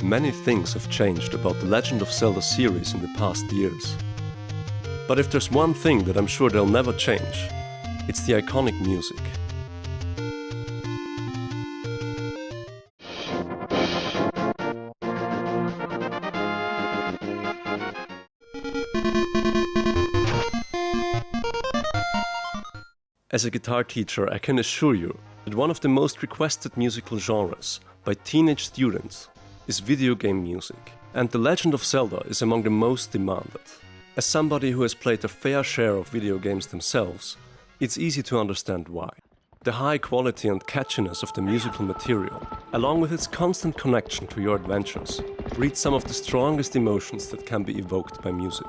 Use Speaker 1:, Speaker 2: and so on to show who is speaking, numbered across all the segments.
Speaker 1: Many things have changed about the Legend of Zelda series in the past years. But if there's one thing that I'm sure they'll never change, it's the iconic music. As a guitar teacher, I can assure you that one of the most requested musical genres by teenage students is video game music, and The Legend of Zelda is among the most demanded. As somebody who has played a fair share of video games themselves, it's easy to understand why. The high quality and catchiness of the musical material, along with its constant connection to your adventures, breeds some of the strongest emotions that can be evoked by music.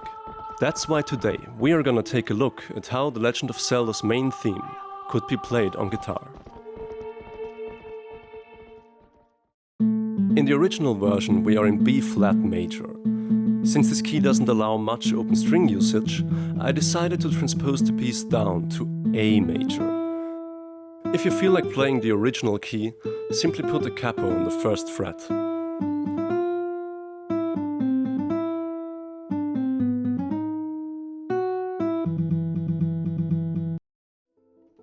Speaker 1: That's why today we are gonna take a look at how The Legend of Zelda's main theme could be played on guitar. In the original version, we are in B-flat major. Since this key doesn't allow much open string usage, I decided to transpose the piece down to A major. If you feel like playing the original key, simply put a capo on the first fret.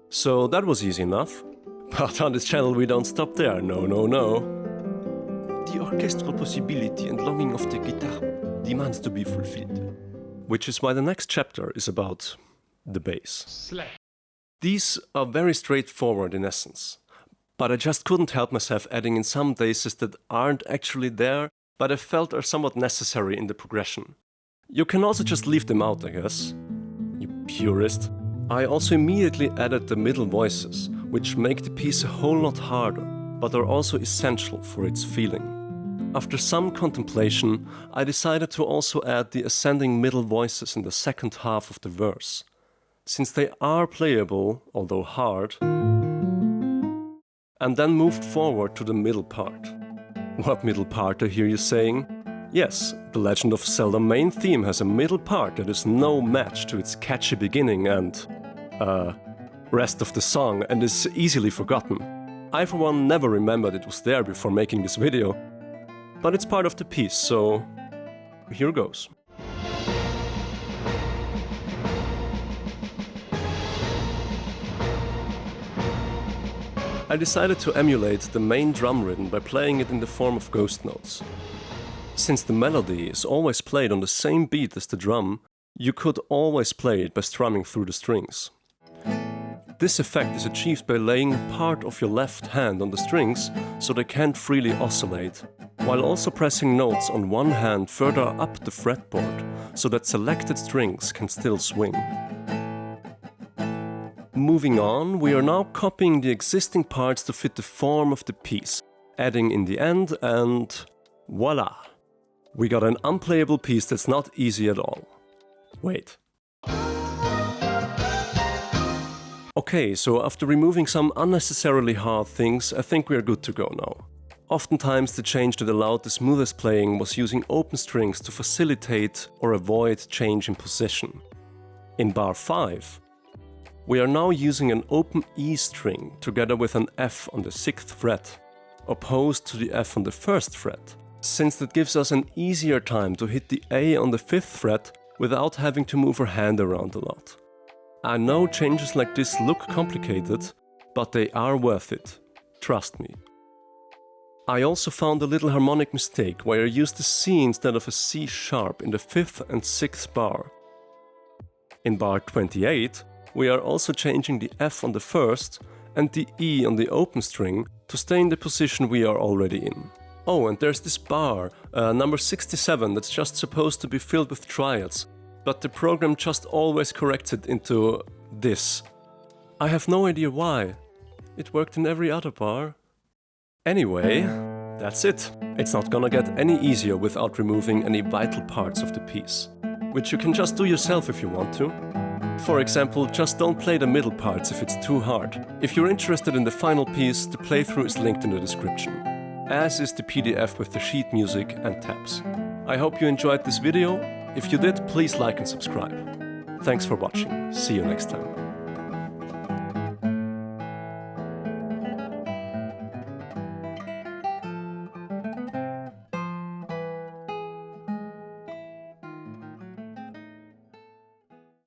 Speaker 1: So that was easy enough. But on this channel we don't stop there, no. The orchestral possibility and longing of the guitar demands to be fulfilled. Which is why the next chapter is about the bass. These are very straightforward in essence, but I just couldn't help myself adding in some bases that aren't actually there, but I felt are somewhat necessary in the progression. You can also just leave them out, I guess. You purist. I also immediately added the middle voices, which make the piece a whole lot harder, but are also essential for its feeling. After some contemplation, I decided to also add the ascending middle voices in the second half of the verse, since they are playable, although hard, and then moved forward to the middle part. What middle part, I hear you saying? Yes, The Legend of Zelda main theme has a middle part that is no match to its catchy beginning and rest of the song, and is easily forgotten. I for one never remembered it was there before making this video, but it's part of the piece, so here goes. I decided to emulate the main drum rhythm by playing it in the form of ghost notes. Since the melody is always played on the same beat as the drum, you could always play it by strumming through the strings. This effect is achieved by laying part of your left hand on the strings so they can't freely oscillate, while also pressing notes on one hand further up the fretboard so that selected strings can still swing. Moving on, we are now copying the existing parts to fit the form of the piece, adding in the end, and voila! We got an unplayable piece that's not easy at all. Wait. Okay, so after removing some unnecessarily hard things, I think we are good to go now. Oftentimes the change that allowed the smoothest playing was using open strings to facilitate or avoid change in position. In bar 5, we are now using an open E string together with an F on the 6th fret, opposed to the F on the 1st fret, since that gives us an easier time to hit the A on the 5th fret without having to move our hand around a lot. I know changes like this look complicated, but they are worth it. Trust me. I also found a little harmonic mistake where I used a C instead of a C sharp in the 5th and 6th bar. In bar 28, we are also changing the F on the 1st and the E on the open string to stay in the position we are already in. Oh, and there's this bar, number 67, that's just supposed to be filled with triads, but the program just always corrects it into this. I have no idea why. It worked in every other bar. Anyway, that's it. It's not gonna get any easier without removing any vital parts of the piece, which you can just do yourself if you want to. For example, just don't play the middle parts if it's too hard. If you're interested in the final piece, the playthrough is linked in the description, as is the PDF with the sheet music and tabs. I hope you enjoyed this video. If you did, please like and subscribe. Thanks for watching. See you next time.